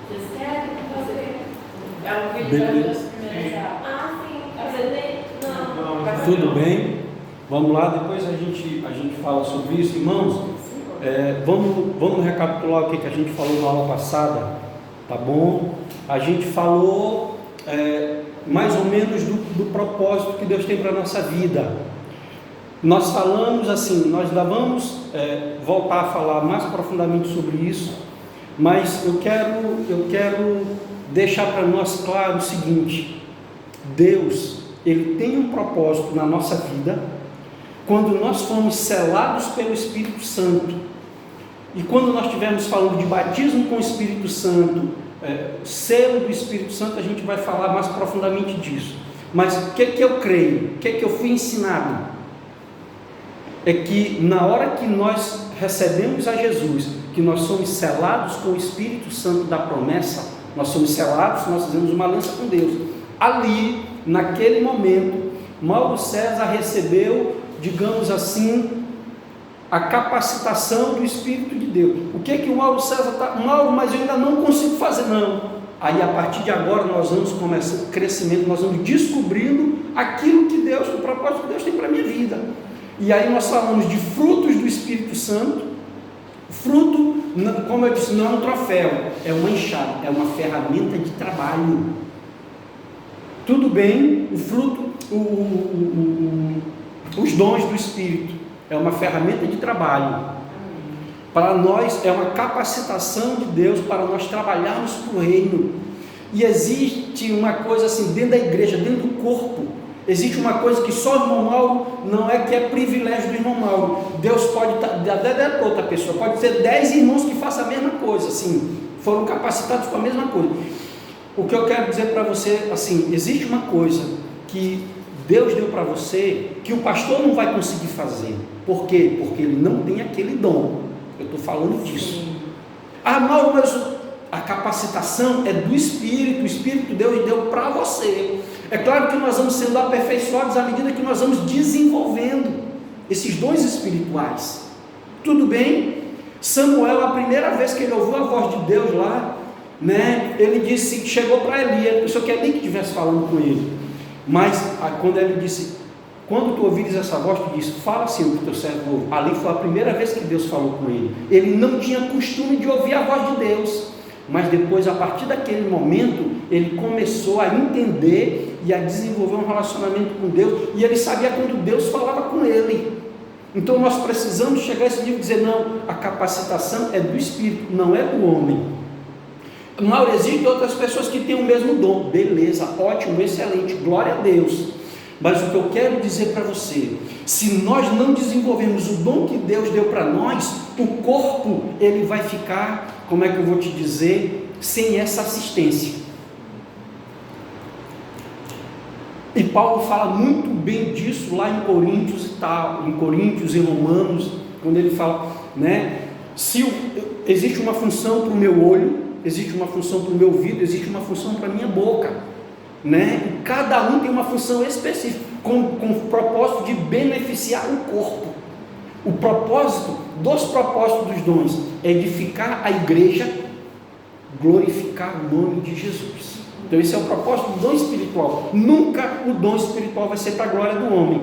Vocês querem fazer? É um vídeo Beleza. das primeiras aulas. Ah, sim. Não. Tudo bem? Vamos lá, depois a gente fala sobre isso. Irmãos, vamos recapitular o que a gente falou na aula passada, tá bom? A gente falou mais ou menos do propósito que Deus tem para a nossa vida. Nós falamos assim, nós ainda vamos voltar a falar mais profundamente sobre isso, mas eu quero deixar para nós claro o seguinte: Deus, Ele tem um propósito na nossa vida, quando nós fomos selados pelo Espírito Santo, e quando nós estivermos falando de batismo com o Espírito Santo, selo do Espírito Santo, a gente vai falar mais profundamente disso. Mas o que eu creio, o que eu fui ensinado, é que na hora que nós recebemos a Jesus, que nós somos selados com o Espírito Santo da promessa, nós somos selados, nós fazemos uma aliança com Deus. Ali, naquele momento, Mauro César recebeu, digamos assim, a capacitação do Espírito de Deus. O que o Mauro César está? Mauro, mas eu ainda não consigo fazer, não. Aí, a partir de agora, nós vamos começar o crescimento, nós vamos descobrindo aquilo que Deus, o propósito que Deus tem para a minha vida. E aí nós falamos de frutos do Espírito Santo. Fruto, como eu disse, não é um troféu, é uma enxada, é uma ferramenta de trabalho. Tudo bem, o fruto, os dons do Espírito, é uma ferramenta de trabalho. Para nós é uma capacitação de Deus para nós trabalharmos para o reino. E existe uma coisa assim, dentro da igreja, dentro do corpo, existe uma coisa que só o irmão Mauro não é, que é privilégio do irmão Mauro. Deus pode dar para outra pessoa, pode ser 10 irmãos que façam a mesma coisa, assim, foram capacitados com a mesma coisa. O que eu quero dizer para você, assim, existe uma coisa que Deus deu para você, que o pastor não vai conseguir fazer. Por quê? Porque ele não tem aquele dom. Eu estou falando disso. Ah, Mauro, mas a capacitação é do Espírito, o Espírito de Deus deu para você. É claro que nós vamos sendo aperfeiçoados à medida que nós vamos desenvolvendo esses dons espirituais. Tudo bem? Samuel, a primeira vez que ele ouviu a voz de Deus lá, né, ele disse, chegou para Eli, ele pensou que Eli que estivesse falando com ele. Mas quando ele disse, quando tu ouvires essa voz, tu disse, fala assim o que teu servo ouve. Ali foi a primeira vez que Deus falou com ele. Ele não tinha costume de ouvir a voz de Deus. Mas depois, a partir daquele momento, ele começou a entender e a desenvolver um relacionamento com Deus, e ele sabia quando Deus falava com ele. Então nós precisamos chegar a esse nível e dizer, não, a capacitação é do Espírito, não é do homem. Mauro, existem outras pessoas que têm o mesmo dom, beleza, ótimo, excelente, glória a Deus. Mas o que eu quero dizer para você, se nós não desenvolvermos o dom que Deus deu para nós, o corpo, ele vai ficar, como é que eu vou te dizer, sem essa assistência. E Paulo fala muito bem disso lá em Coríntios e tal, em Coríntios e Romanos, quando ele fala, né, se existe uma função para o meu olho, existe uma função para o meu ouvido, existe uma função para a minha boca, né? E cada um tem uma função específica, com o propósito de beneficiar o corpo. O propósito dos propósitos dos dons é edificar a igreja, glorificar o nome de Jesus. Então esse é o propósito do dom espiritual. Nunca o dom espiritual vai ser para a glória do homem.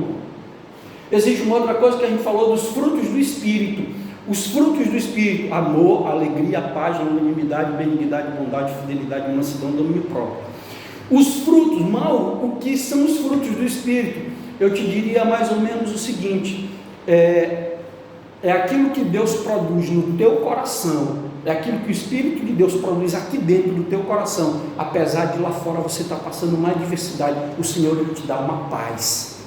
Existe uma outra coisa que a gente falou dos frutos do Espírito. Os frutos do Espírito: amor, alegria, paz, longanimidade, benignidade, bondade, fidelidade, mansidão, domínio próprio. Os frutos, Mauro, o que são os frutos do Espírito? Eu te diria mais ou menos o seguinte: é aquilo que Deus produz no teu coração, é aquilo que o Espírito de Deus produz aqui dentro do teu coração. Apesar de lá fora você estar passando uma adversidade, o Senhor, Ele te dá uma paz,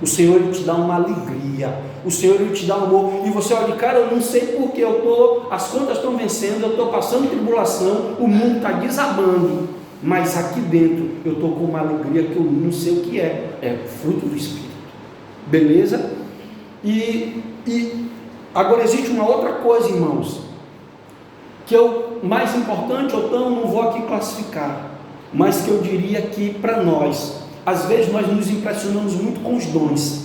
o Senhor, Ele te dá uma alegria, o Senhor, Ele te dá um amor. E você olha, cara, eu não sei porque as contas estão vencendo, eu estou passando tribulação, o mundo está desabando, mas aqui dentro eu estou com uma alegria que eu não sei o que é fruto do Espírito. Beleza? E agora existe uma outra coisa, irmãos, que é o mais importante, ou então não vou aqui classificar, mas que eu diria que para nós, às vezes nós nos impressionamos muito com os dons.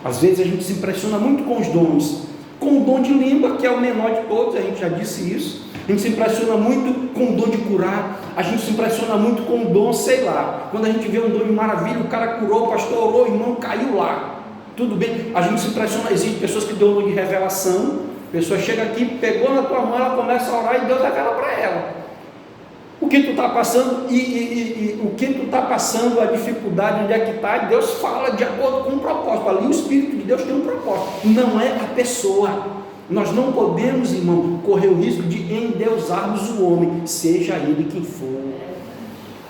Às vezes a gente se impressiona muito com os dons, com o dom de língua, que é o menor de todos, a gente já disse isso. A gente se impressiona muito com o dom de curar, a gente se impressiona muito com o dom, sei lá, quando a gente vê um dom de maravilha, o cara curou, o pastor orou, o irmão caiu lá, tudo bem, a gente se impressiona, existem pessoas que dão o dom de revelação, a pessoa chega aqui, pegou na tua mão, ela começa a orar e Deus revela para ela o que tu está passando, e o que tu está passando, a dificuldade, onde é que está, Deus fala de acordo com um propósito, ali o Espírito de Deus tem um propósito, não é a pessoa. Nós não podemos, irmão, correr o risco de endeusarmos o homem, seja ele quem for.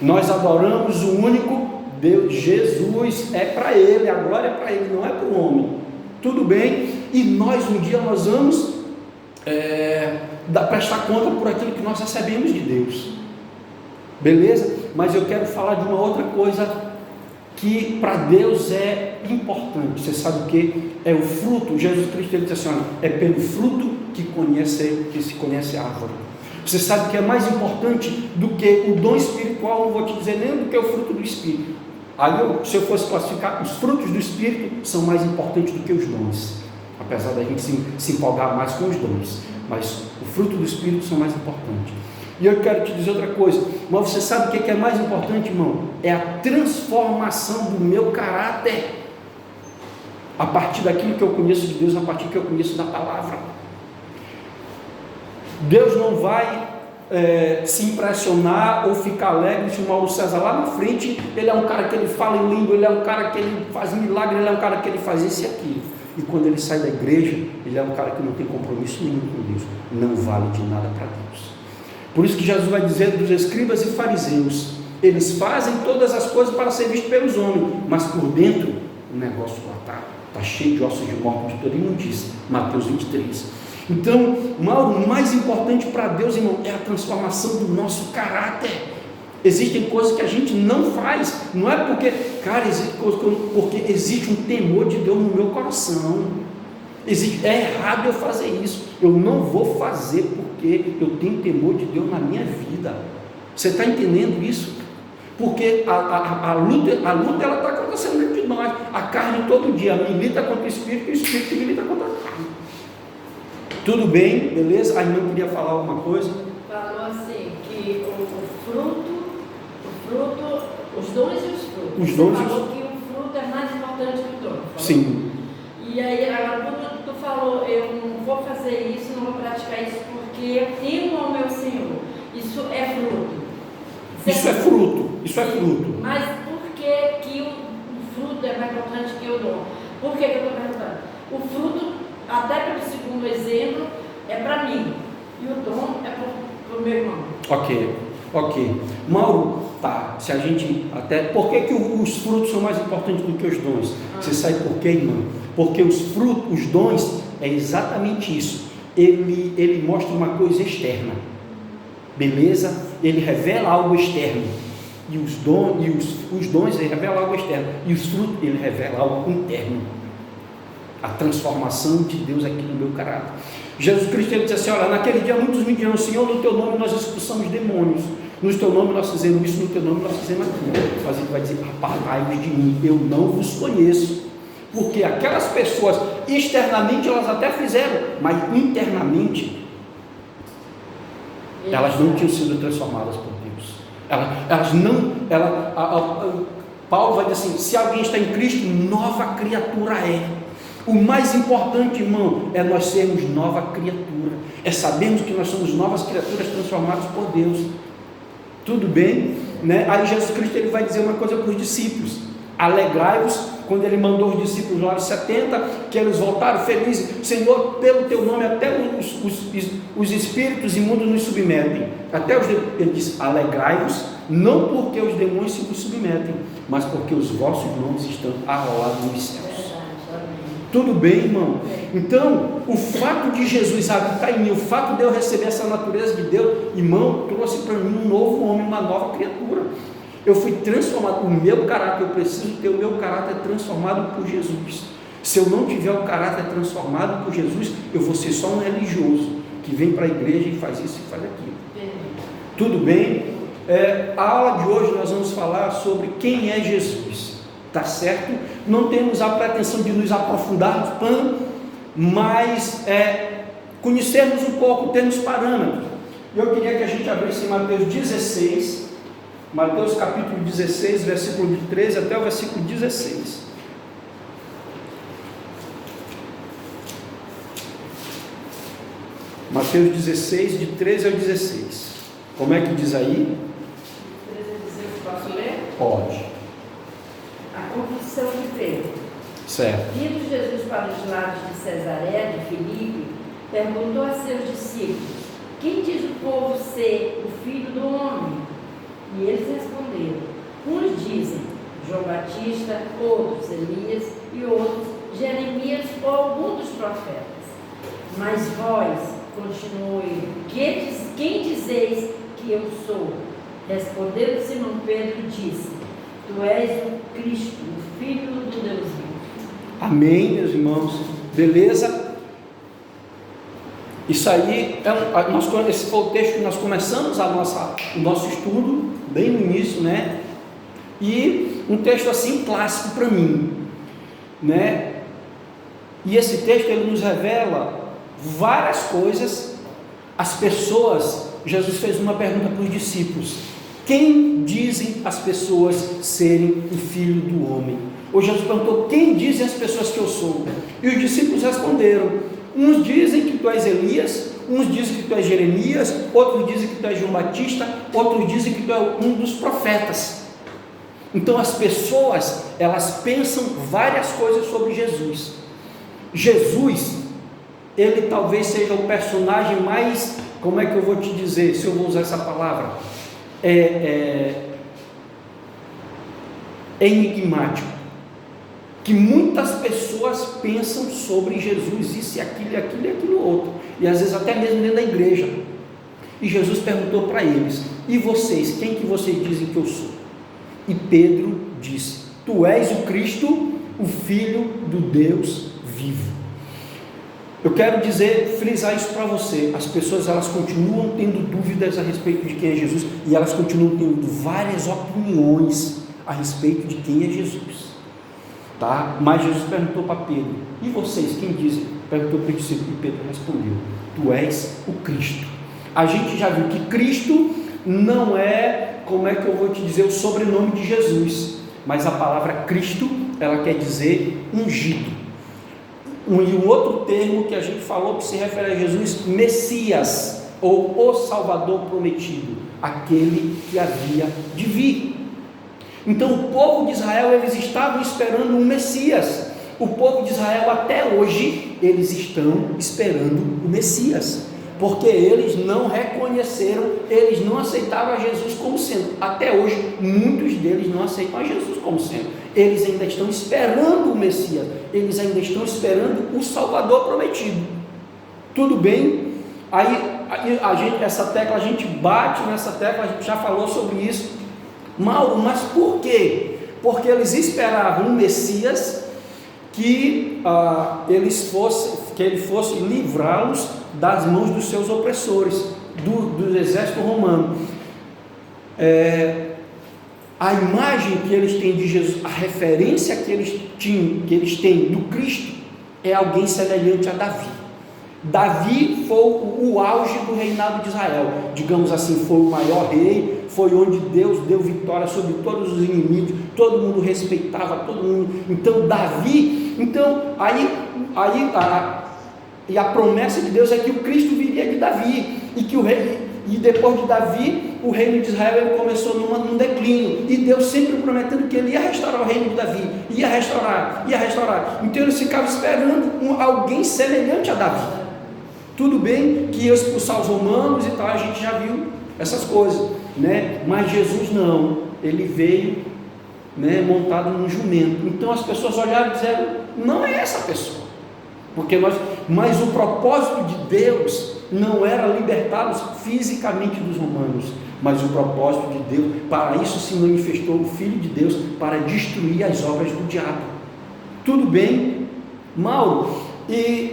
Nós adoramos o único Deus, Jesus é para ele, a glória é para ele, não é para o homem. Tudo bem? E nós um dia nós vamos prestar conta por aquilo que nós recebemos de Deus. Beleza? Mas eu quero falar de uma outra coisa que para Deus é importante. Você sabe o que? É o fruto. Jesus Cristo ele disse assim, é pelo fruto que se conhece a árvore. Você sabe que é mais importante do que o dom espiritual, não vou te dizer nem do que o fruto do Espírito. Aí se eu fosse classificar, os frutos do Espírito são mais importantes do que os dons, apesar da gente se empolgar mais com os dons, mas o fruto do Espírito são mais importantes. E eu quero te dizer outra coisa, mas você sabe o que é mais importante, irmão? É a transformação do meu caráter, a partir daquilo que eu conheço de Deus, a partir que eu conheço da palavra. Deus não vai se impressionar ou ficar alegre se o Mauro César lá na frente, ele é um cara que ele fala em língua, ele é um cara que ele faz milagre, ele é um cara que ele faz isso e aquilo, e quando ele sai da igreja, ele é um cara que não tem compromisso nenhum com Deus, não vale de nada para Deus. Por isso que Jesus vai dizer dos escribas e fariseus, eles fazem todas as coisas para ser vistos pelos homens, mas por dentro o negócio lá está cheio de ossos de morte, de toda imundícia. Mateus 23. Então, o mais importante para Deus, irmão, é a transformação do nosso caráter. Existem coisas que a gente não faz, não é porque, cara, existe coisa porque existe um temor de Deus no meu coração. É errado eu fazer isso, eu não vou fazer porque eu tenho temor de Deus na minha vida. Você está entendendo isso? Porque a luta ela está acontecendo dentro de nós, a carne todo dia milita contra o Espírito e o Espírito milita contra a carne. Tudo bem, beleza? A irmã queria falar alguma coisa? Falou assim, que o fruto, os dons e os frutos. Os dons Você falou que o fruto é mais importante que o dom. Sim. E aí, agora, quando tu falou, eu não vou fazer isso, não vou praticar isso, porque eu temo ao meu Senhor. Isso é fruto. Isso é fruto, isso é fruto. Mas por que o fruto é mais importante que o dom? Por que eu estou perguntando? O fruto, até pelo segundo exemplo, é para mim, e o dom é para o meu irmão. Ok. Mauro, tá, se a gente até... Por que os frutos são mais importantes do que os dons? Você sabe por quê, irmão? Porque os dons, é exatamente isso. Ele mostra uma coisa externa. Beleza? Ele revela algo externo. E os dons, ele revela algo externo. E os frutos, ele revela algo interno. A transformação de Deus aqui no meu caráter. Jesus Cristo, ele disse assim, olha, naquele dia muitos me dirão, Senhor, no teu nome nós expulsamos demônios. No teu nome nós fizemos isso, no teu nome nós fizemos aquilo. Mas ele vai dizer, apartai-vos de mim, eu não vos conheço. Porque aquelas pessoas, externamente elas até fizeram, mas internamente elas não tinham sido transformadas por Deus. Paulo vai dizer assim, se alguém está em Cristo, nova criatura é. O mais importante, irmão, é nós sermos nova criatura, é sabermos que nós somos novas criaturas transformadas por Deus. Tudo bem? Né? Aí Jesus Cristo ele vai dizer uma coisa para os discípulos, alegrai-vos. Quando ele mandou os discípulos lá aos 70, que eles voltaram felizes, Senhor, pelo teu nome até os espíritos imundos nos submetem, ele disse, alegrai-vos, não porque os demônios se vos submetem, mas porque os vossos nomes estão arrolados nos céus. Tudo bem, irmão? Então, o fato de Jesus habitar em mim, o fato de eu receber essa natureza de Deus, irmão, trouxe para mim um novo homem, uma nova criatura. Eu fui transformado, o meu caráter, eu preciso ter o meu caráter transformado por Jesus. Se eu não tiver o caráter transformado por Jesus, eu vou ser só um religioso, que vem para a igreja e faz isso e faz aquilo. Tudo bem? A aula de hoje nós vamos falar sobre quem é Jesus. Tá certo? Não temos a pretensão de nos aprofundar mas conhecermos um pouco, termos parâmetros. Eu queria que a gente abrisse em Mateus 16, Mateus capítulo 16, versículo de 13 até o versículo 16. Mateus 16, de 13 ao 16. Como é que diz aí? 13 a 16, posso ler? Pode. A confissão de Pedro. Certo. Vindo Jesus para os lados de Cesareia de Filipe, perguntou a seus discípulos: quem diz o povo ser o Filho do Homem? E eles responderam: uns dizem João Batista, outros Elias e outros Jeremias ou algum dos profetas. Mas vós, continuou ele, quem dizeis que eu sou? Respondendo Simão Pedro, disse: tu és o Cristo, o Filho do Deus vivo. Amém, meus irmãos. Beleza? Isso aí, esse foi o texto que nós começamos o nosso estudo, bem no início, né? E um texto assim clássico para mim, né? E esse texto ele nos revela várias coisas. As pessoas, Jesus fez uma pergunta para os discípulos: quem dizem as pessoas serem o Filho do Homem? Ou Jesus perguntou: quem dizem as pessoas que eu sou? E os discípulos responderam: uns dizem que tu és Elias, uns dizem que tu és Jeremias, outros dizem que tu és João Batista, outros dizem que tu és um dos profetas. Então as pessoas, elas pensam várias coisas sobre Jesus. Jesus, ele talvez seja o personagem mais, como é que eu vou te dizer, se eu vou usar essa palavra, enigmático, que muitas pessoas pensam sobre Jesus, isso e aquilo e aquilo e aquilo outro, e às vezes até mesmo dentro da igreja. E Jesus perguntou para eles: e vocês, quem que vocês dizem que eu sou? E Pedro disse: tu és o Cristo, o Filho do Deus vivo. Eu quero frisar isso para você. As pessoas, elas continuam tendo dúvidas a respeito de quem é Jesus, e elas continuam tendo várias opiniões a respeito de quem é Jesus, tá? Mas Jesus perguntou para Pedro: e vocês, quem dizem? Perguntou para o discípulo, e Pedro respondeu: tu és o Cristo. A gente já viu que Cristo não é, como é que eu vou te dizer, o sobrenome de Jesus, mas a palavra Cristo, ela quer dizer ungido. E um outro termo que a gente falou que se refere a Jesus: Messias, ou o Salvador prometido, aquele que havia de vir. Então o povo de Israel, eles estavam esperando um Messias. O povo de Israel até hoje, eles estão esperando o Messias, porque eles não reconheceram, eles não aceitavam a Jesus como sendo. Até hoje, muitos deles não aceitam a Jesus como sendo. Eles ainda estão esperando o Messias, eles ainda estão esperando o Salvador prometido. Tudo bem? Aí a gente bate nessa tecla, a gente já falou sobre isso. Mauro, mas por quê? Porque eles esperavam um Messias que ele fosse livrá-los das mãos dos seus opressores, do exército romano. A imagem que eles têm de Jesus, a referência que eles têm do Cristo, é alguém semelhante a Davi. Davi foi o auge do reinado de Israel, digamos assim, foi o maior rei, foi onde Deus deu vitória sobre todos os inimigos, todo mundo respeitava, todo mundo. Então Davi, e a promessa de Deus é que o Cristo viria de Davi, e depois de Davi, o reino de Israel ele começou num declínio, e Deus sempre prometendo que ele ia restaurar o reino de Davi, ia restaurar. Então eles ficavam esperando alguém semelhante a Davi. Tudo bem que ia expulsar os romanos e tal, a gente já viu essas coisas, né? Mas Jesus não, ele veio, né, montado num jumento. Então as pessoas olharam e disseram: não é essa pessoa, mas o propósito de Deus não era libertá-los fisicamente dos romanos, mas o propósito de Deus, para isso se manifestou o Filho de Deus, para destruir as obras do diabo. Tudo bem, Mauro? E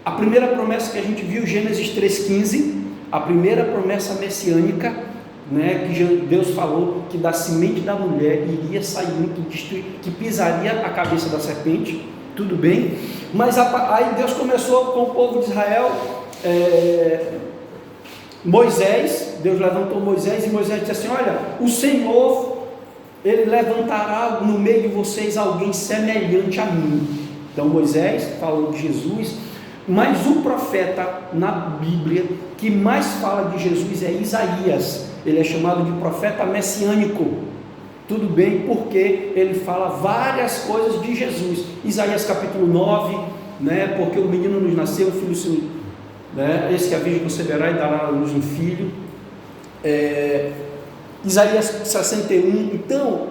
a primeira promessa que a gente viu, Gênesis 3,15, a primeira promessa messiânica, né, que Deus falou que da semente da mulher iria sair um que pisaria a cabeça da serpente. Tudo bem? Mas aí Deus começou com o povo de Israel, Moisés, Deus levantou Moisés, e Moisés disse assim: olha, o Senhor, Ele levantará no meio de vocês alguém semelhante a mim. Então Moisés falou de Jesus, mas o profeta na Bíblia que mais fala de Jesus é Isaías. Ele é chamado de profeta messiânico. Tudo bem, porque ele fala várias coisas de Jesus. Isaías capítulo 9, né? Porque o menino nos nasceu, o filho, né? Esse que a Virgem conceberá e dará à luz um filho. Isaías 61. Então,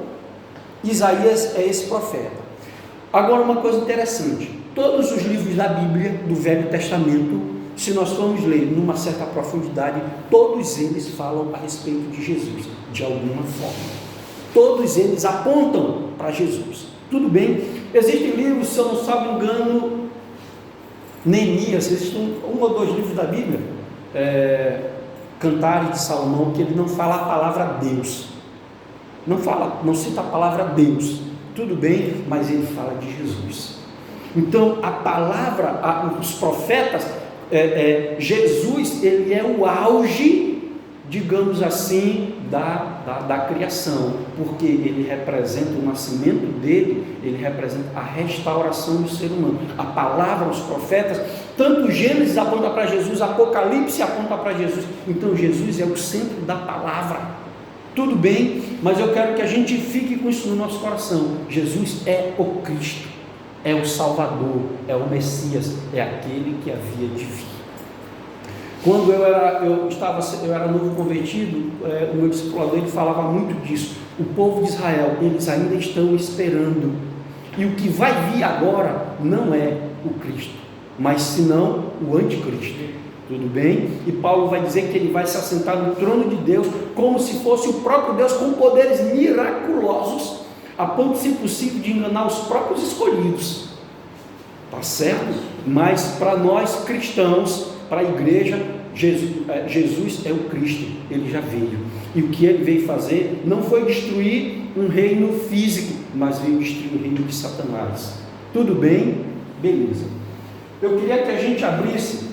Isaías é esse profeta. Agora, uma coisa interessante: todos os livros da Bíblia, do Velho Testamento, se nós formos ler numa certa profundidade, todos eles falam a respeito de Jesus, de alguma forma. Todos eles apontam para Jesus. Tudo bem, existem livros, se eu não salvo engano, Neemias, existem um ou dois livros da Bíblia, Cantares de Salomão, que ele não fala a palavra Deus, não cita a palavra Deus, tudo bem, mas ele fala de Jesus. Então a palavra, os profetas, Jesus, ele é o auge, digamos assim, da criação, porque ele representa o nascimento dele, ele representa a restauração do ser humano. A palavra, os profetas, tanto Gênesis aponta para Jesus, Apocalipse aponta para Jesus. Então Jesus é o centro da palavra. Tudo bem, mas eu quero que a gente fique com isso no nosso coração. Jesus é o Cristo, é o Salvador, é o Messias, é aquele que havia de vir. Quando eu era novo convertido, o meu discipulador, ele falava muito disso. O povo de Israel, eles ainda estão esperando, e o que vai vir agora não é o Cristo, mas senão o anticristo. Tudo bem? E Paulo vai dizer que ele vai se assentar no trono de Deus como se fosse o próprio Deus, com poderes miraculosos, a ponto, se possível, de enganar os próprios escolhidos. Tá certo? Mas para nós cristãos, para a igreja, Jesus é o Cristo, ele já veio, e o que ele veio fazer não foi destruir um reino físico, mas veio destruir o reino de Satanás. Tudo bem? Beleza. Eu queria que a gente abrisse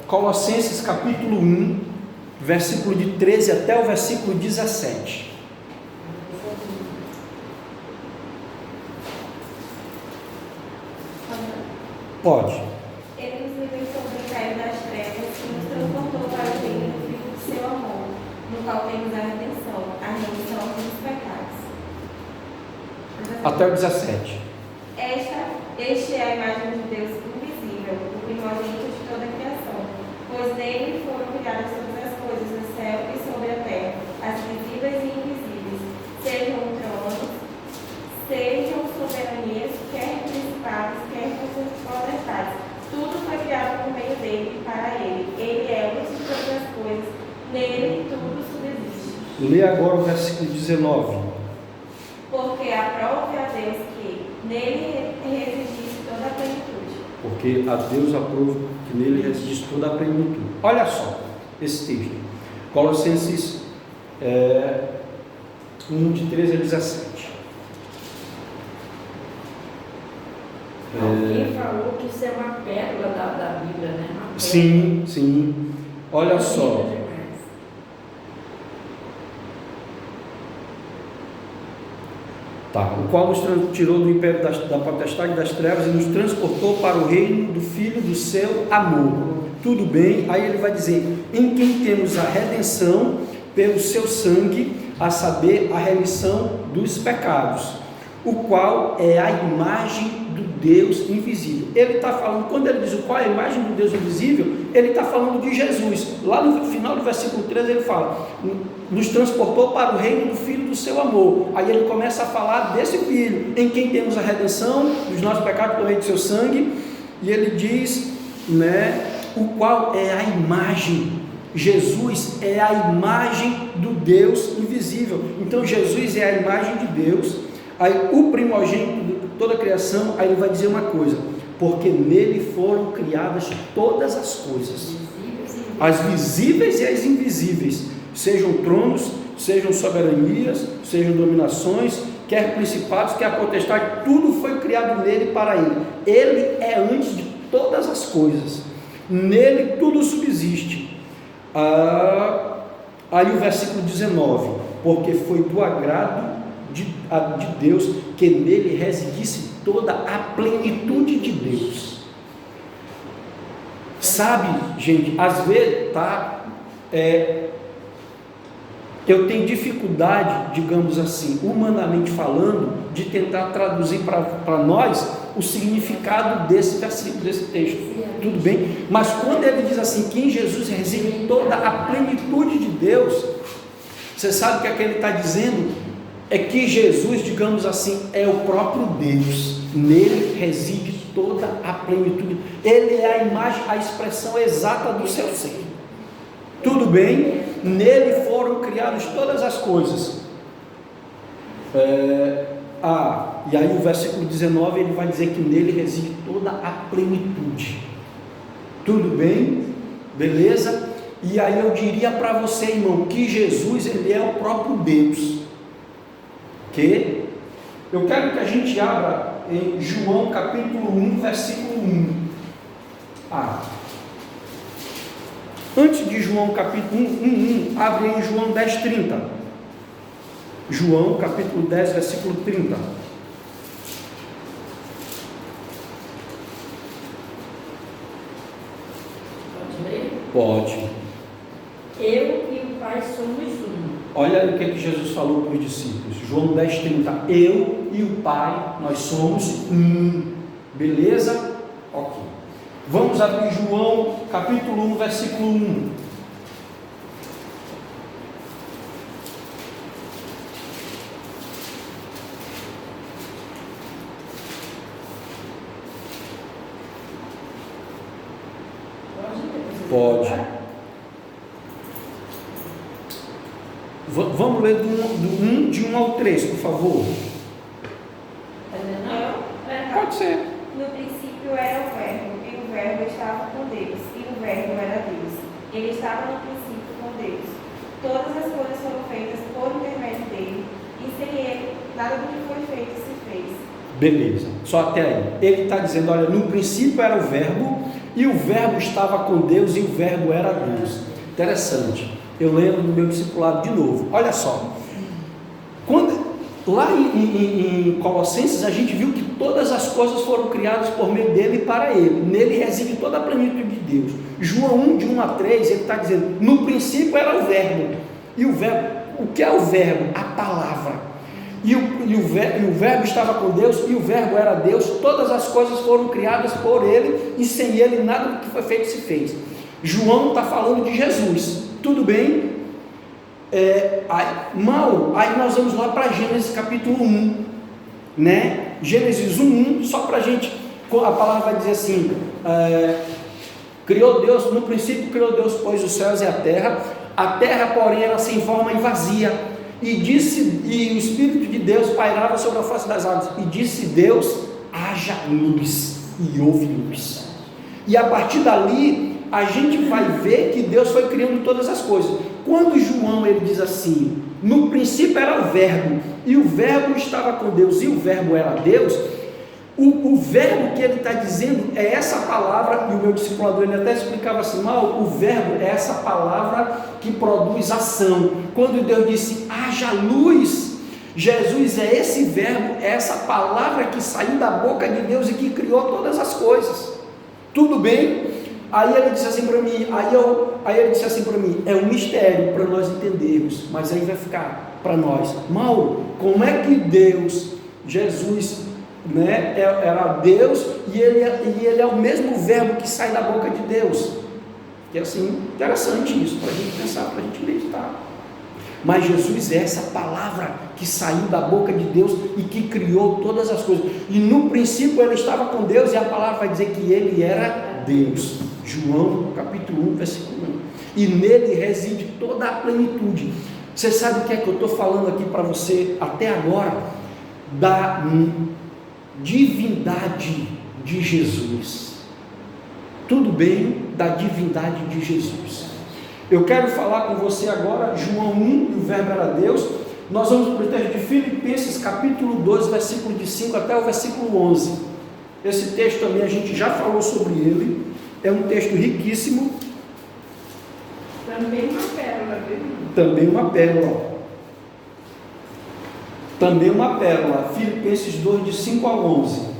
Colossenses capítulo 1, versículo de 13 até o versículo 17. Pode. Ele nos livrou sobre o império das trevas e nos transportou para o reino do Filho do seu amor, no qual temos a redenção, a remissão dos pecados. Até o 17. Este é a imagem de Deus invisível, o primogênito de toda a criação, pois nele foram criadas todas as coisas no céu e sobre a terra, as visíveis e invisíveis, sejam tronos, sejam soberanias, quer principados, quer potestades. Tudo foi criado por meio dele e para ele. Ele é o luz de todas as coisas, nele tudo subsiste. Lê agora o versículo 19. Porque aprove a Deus que nele residisse toda a plenitude. Porque a Deus aprova que nele residisse toda a plenitude. Olha só esse texto, Colossenses 1, de 13 a 17. Alguém falou que isso é uma pérola da Bíblia, né? Sim. Olha só. O qual nos tirou do império da potestade das trevas e nos transportou para o reino do Filho do seu amor. Tudo bem? Aí ele vai dizer: em quem temos a redenção pelo seu sangue, a saber, a remissão dos pecados, o qual é a imagem do Deus invisível. Ele está falando, quando ele diz o qual é a imagem do Deus invisível, ele está falando de Jesus. Lá no final do versículo 13 ele fala: nos transportou para o reino do Filho do seu amor. Aí ele começa a falar desse Filho, em quem temos a redenção dos nossos pecados por meio do seu sangue, e ele diz, o qual é a imagem. Jesus é a imagem do Deus invisível. Então Jesus é a imagem de Deus, aí o primogênito de toda a criação. Aí ele vai dizer uma coisa: porque nele foram criadas todas as coisas, as visíveis e as invisíveis, sejam tronos, sejam soberanias, sejam dominações, quer principados, quer potestade, tudo foi criado nele para ele. Ele é antes de todas as coisas, nele tudo subsiste. Aí o versículo 19: porque foi do agrado de Deus que nele residisse toda a plenitude de Deus. Sabe, gente, às vezes, eu tenho dificuldade, digamos assim, humanamente falando, de tentar traduzir para nós o significado desse versículo, desse texto. Tudo bem? Mas quando ele diz assim, que em Jesus reside toda a plenitude de Deus, você sabe o que é que ele está dizendo? É que Jesus, digamos assim, é o próprio Deus. Nele reside toda a plenitude. Ele é a imagem, a expressão exata do seu ser. Tudo bem? Nele foram criadas todas as coisas. E aí o versículo 19 ele vai dizer que nele reside toda a plenitude. Tudo bem? Beleza? E aí eu diria para você, irmão, que Jesus ele é o próprio Deus. Que eu quero que a gente abra em João capítulo 1, versículo 1. Antes de João capítulo 1, abre em João 10:30. João capítulo 10, versículo 30. Pode ler? Pode. Eu e o Pai somos um. Olha o que Jesus falou para os discípulos. João 10:30. Eu e o Pai, nós somos um. Beleza? Ok. Vamos abrir João capítulo 1, versículo 1. Pode. Vamos ler de 1 ao 3, por favor. Pode ser. No princípio era o Verbo, e o Verbo estava com Deus, e o Verbo era Deus. Ele estava no princípio com Deus. Todas as coisas foram feitas por intermédio dele, e sem ele, nada do que foi feito se fez. Beleza, só até aí. Ele está dizendo, olha, no princípio era o Verbo, e o Verbo estava com Deus, e o Verbo era Deus. Interessante. Eu lembro do meu discipulado de novo. Olha só. Lá em Colossenses, a gente viu que todas as coisas foram criadas por meio dele e para ele. Nele reside toda a plenitude de Deus. João 1, de 1 a 3, ele está dizendo, no princípio era o Verbo. E o Verbo, o que é o Verbo? A palavra. E o Verbo estava com Deus, e o Verbo era Deus. Todas as coisas foram criadas por ele, e sem ele nada do que foi feito se fez. João está falando de Jesus. Tudo bem? Aí nós vamos lá para Gênesis capítulo 1, né? Gênesis 1, só para a gente, a palavra vai dizer assim, criou Deus, no princípio criou Deus, pois os céus e a terra porém era sem forma e vazia, e o Espírito de Deus pairava sobre a face das águas, e disse Deus, haja luz, e houve luz. E a partir dali, a gente vai ver que Deus foi criando todas as coisas. Quando João ele diz assim, no princípio era o Verbo, e o Verbo estava com Deus, e o Verbo era Deus, o verbo que ele está dizendo é essa palavra, e o meu discipulador ele até explicava assim, o verbo é essa palavra que produz ação. Quando Deus disse, haja luz, Jesus é esse verbo, é essa palavra que saiu da boca de Deus e que criou todas as coisas. Tudo bem? Aí ele disse assim para mim, aí ele disse assim para mim, é um mistério para nós entendermos, mas aí vai ficar para nós, Mauro, como é que Deus, Jesus, né, era Deus e ele é o mesmo verbo que sai da boca de Deus? E assim, interessante isso, para a gente pensar, para a gente meditar. Mas Jesus é essa palavra que saiu da boca de Deus e que criou todas as coisas. E no princípio ele estava com Deus, e a palavra vai dizer que ele era Deus. João capítulo 1, versículo 1. E nele reside toda a plenitude. Você sabe o que é que eu estou falando aqui para você até agora? Da divindade de Jesus. Tudo bem? Da divindade de Jesus. Eu quero falar com você agora, João 1, o verbo era Deus, Nós vamos para o texto de Filipenses, capítulo 2, versículo de 5 até o versículo 11. Esse texto também a gente já falou sobre ele, é um texto riquíssimo. Também uma pérola, viu? Também uma pérola. Também uma pérola. Filipenses 2, de 5 a 11.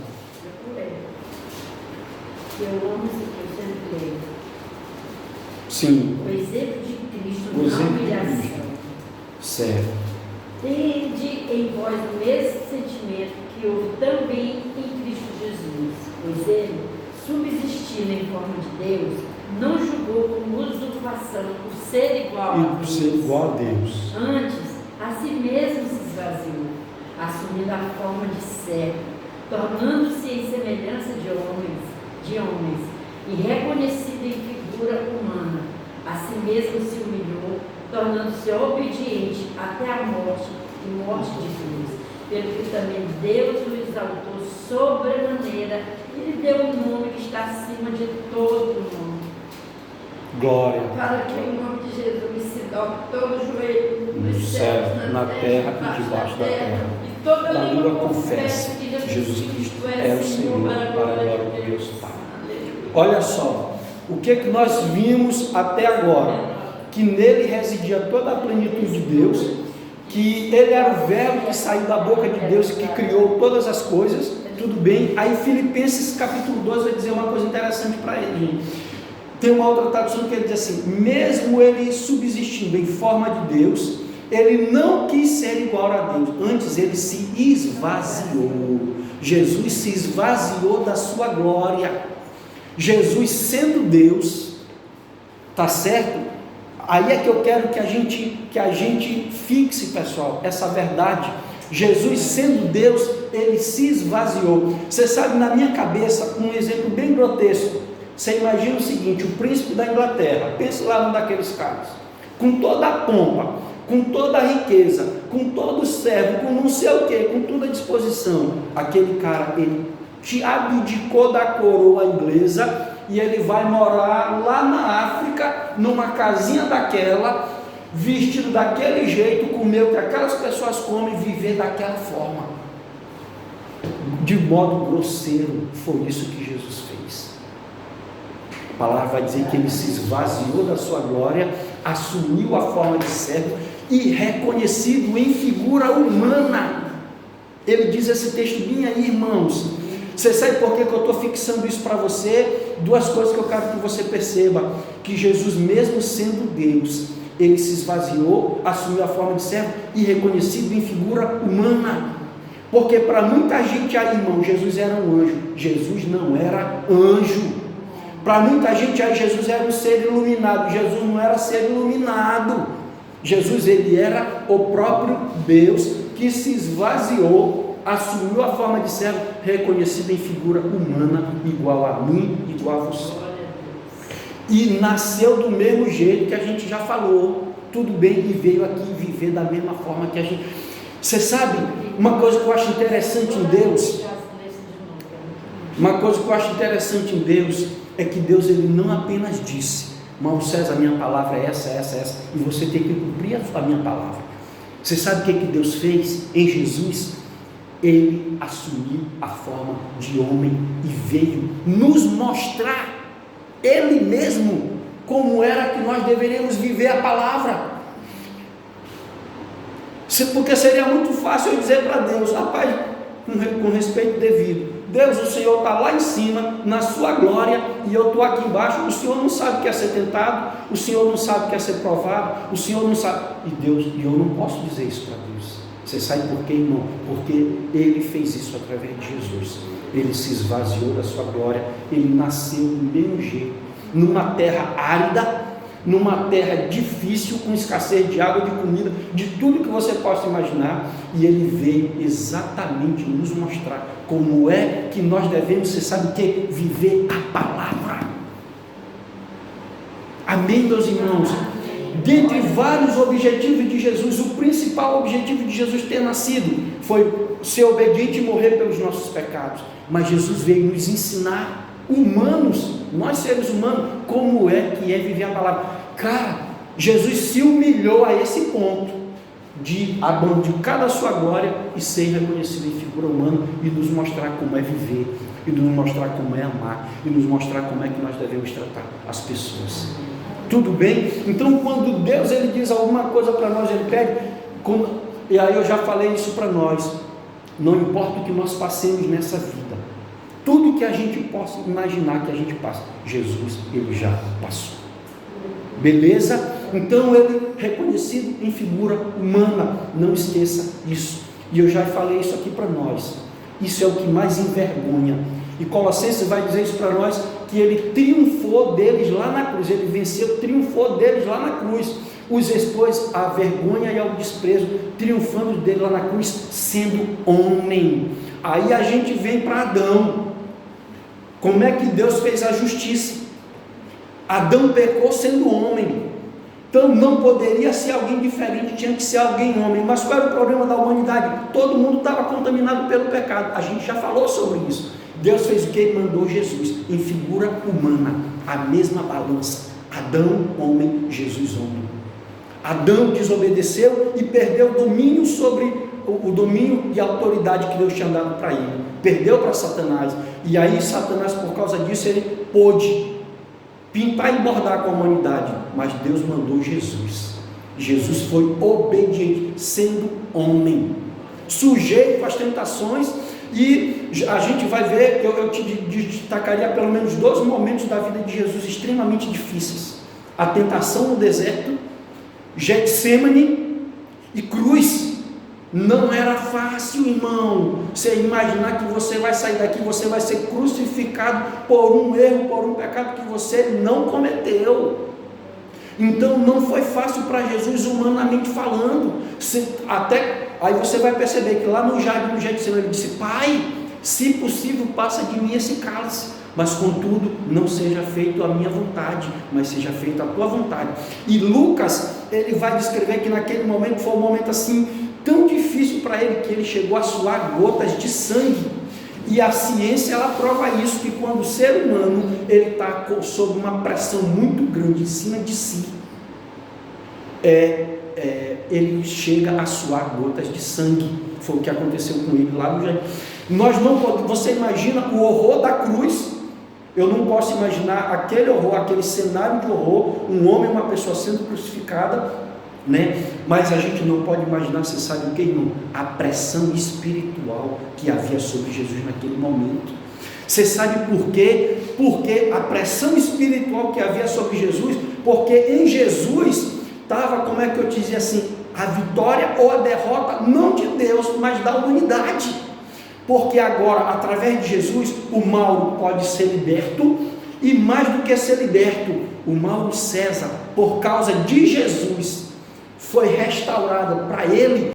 Eu amo isso que eu sempre leio. Sim. O exemplo de Cristo O exemplo na de humilhação. Cristo. Certo. Tende em vós o mesmo sentimento que houve também em Cristo Jesus, pois ele, subsistindo em forma de Deus, não julgou como usurpação o ser igual a Deus. E ser igual a Deus. Antes, a si mesmo se esvaziou, assumindo a forma de servo, tornando-se em semelhança de homens, e reconhecido em figura humana. A si mesmo se humilhou, tornando-se obediente até a morte e morte de cruz, pelo que também Deus o exaltou sobremaneira e lhe deu um nome que está acima de todo nome. Glória. Para que o nome de Jesus se dobre todo o joelho No céu, na terra e debaixo da terra. E toda Da língua língua confesse que Jesus Cristo é o Senhor, para a glória de Deus Pai. Olha só, o que nós vimos até agora? Que nele residia toda a plenitude de Deus, que ele era o verbo que saiu da boca de Deus, que criou todas as coisas, tudo bem. Aí Filipenses capítulo 2 vai dizer uma coisa interessante para ele, gente. Tem uma outra tradução que ele diz assim: mesmo ele subsistindo em forma de Deus, ele não quis ser igual a Deus, antes ele se esvaziou. Jesus se esvaziou da sua glória. Jesus sendo Deus, tá certo? Aí é que eu quero que a gente fixe, pessoal, essa verdade. Jesus sendo Deus, ele se esvaziou. Você sabe, na minha cabeça, um exemplo bem grotesco. Você imagina o seguinte: o príncipe da Inglaterra, pense lá num daqueles caras, com toda a pompa, com toda a riqueza, com todo o servo, com não sei o que, com toda a disposição. Aquele cara, ele te abdicou da coroa inglesa e ele vai morar lá na África, numa casinha daquela, vestido daquele jeito, comer o que aquelas pessoas comem, viver daquela forma, de modo grosseiro. Foi isso que Jesus fez. A palavra vai dizer que ele se esvaziou da sua glória, assumiu a forma de servo e reconhecido em figura humana. Ele diz esse texto bem aí, irmãos. Você sabe por que eu estou fixando isso para você? Duas coisas que eu quero que você perceba: que Jesus, mesmo sendo Deus, ele se esvaziou, assumiu a forma de servo e reconhecido em figura humana. Porque para muita gente aí, irmão, Jesus era um anjo. Jesus não era anjo. Para muita gente aí, Jesus era um ser iluminado. Jesus não era ser iluminado. Jesus, ele era o próprio Deus que se esvaziou, assumiu a forma de servo, reconhecido em figura humana, igual a mim, igual a você. E nasceu do mesmo jeito que a gente já falou, tudo bem, e veio aqui viver da mesma forma que a gente. Você sabe, uma coisa que eu acho interessante em Deus, é que Deus, ele não apenas disse: irmão César, minha palavra é essa, e você tem que cumprir a minha palavra. Você sabe o que Deus fez em Jesus? Ele assumiu a forma de homem e veio nos mostrar ele mesmo como era que nós deveríamos viver a palavra. Porque seria muito fácil eu dizer para Deus: rapaz, com respeito devido, Deus, o Senhor está lá em cima, na sua glória, e eu estou aqui embaixo. O Senhor não sabe o que é ser tentado, o Senhor não sabe o que é ser provado, o Senhor não sabe. E eu não posso dizer isso para Deus. Você sabe por quê, irmão? Porque ele fez isso através de Jesus. Ele se esvaziou da sua glória, ele nasceu do mesmo jeito, numa terra árida, numa terra difícil, com escassez de água, de comida, de tudo que você possa imaginar, e ele veio exatamente nos mostrar como é que nós devemos, você sabe o que? Viver a palavra. Amém, meus irmãos? Dentre vários objetivos de Jesus, o principal objetivo de Jesus ter nascido foi ser obediente e morrer pelos nossos pecados. Mas Jesus veio nos ensinar, humanos, nós seres humanos, como é que é viver a palavra. Cara, Jesus se humilhou a esse ponto de abdicar da sua glória e ser reconhecido em figura humana e nos mostrar como é viver, e nos mostrar como é amar, e nos mostrar como é que nós devemos tratar as pessoas. Tudo bem? Então, quando Deus ele diz alguma coisa para nós, ele pede, e aí eu já falei isso para nós, não importa o que nós passemos nessa vida, tudo que a gente possa imaginar que a gente passa, Jesus ele já passou. Beleza? Então ele reconhecido em figura humana, não esqueça isso. E eu já falei isso aqui para nós. Isso é o que mais envergonha. E Colossenses vai dizer isso para nós, que ele triunfou deles lá na cruz. Ele venceu, triunfou deles lá na cruz. Os expôs à vergonha e ao desprezo, triunfando dele lá na cruz, sendo homem. Aí a gente vem para Adão. Como é que Deus fez a justiça? Adão pecou sendo homem. Então não poderia ser alguém diferente, tinha que ser alguém homem. Mas qual era o problema da humanidade? Todo mundo estava contaminado pelo pecado. A gente já falou sobre isso. Deus fez o que? Ele mandou Jesus em figura humana, a mesma balança. Adão, homem, Jesus, homem. Adão desobedeceu e perdeu o domínio sobre o domínio e a autoridade que Deus tinha dado para ele. Perdeu para Satanás. E aí Satanás, por causa disso, ele pôde pintar e bordar com a humanidade, mas Deus mandou Jesus. Jesus foi obediente, sendo homem, sujeito às tentações, e a gente vai ver, eu te destacaria pelo menos 2 momentos da vida de Jesus extremamente difíceis: a tentação no deserto, Getsêmani e cruz. Não era fácil, irmão, você imaginar que você vai sair daqui, você vai ser crucificado por um erro, por um pecado que você não cometeu. Então não foi fácil para Jesus, humanamente falando. Aí você vai perceber que lá no jardim do Getsemane ele disse: Pai, se possível passa de mim esse cálice, mas contudo não seja feito a minha vontade, mas seja feita a tua vontade. E Lucas, ele vai descrever que naquele momento foi um momento assim tão difícil para ele, que ele chegou a suar gotas de sangue. E a ciência ela prova isso, que quando o ser humano ele está sob uma pressão muito grande em cima de si, ele chega a suar gotas de sangue. Foi o que aconteceu com ele lá no jardim. Nós não podemos, você imagina o horror da cruz? Eu não posso imaginar aquele horror, aquele cenário de horror, um homem, uma pessoa sendo crucificada, né? Mas a gente não pode imaginar, você sabe o que, irmão? A pressão espiritual que havia sobre Jesus naquele momento. Você sabe por quê? Porque a pressão espiritual que havia sobre Jesus, porque em Jesus estava, como é que eu dizia assim, a vitória ou a derrota, não de Deus, mas da humanidade. Porque agora, através de Jesus, o Mauro pode ser liberto, e mais do que ser liberto, o Mauro César, por causa de Jesus, foi restaurada para ele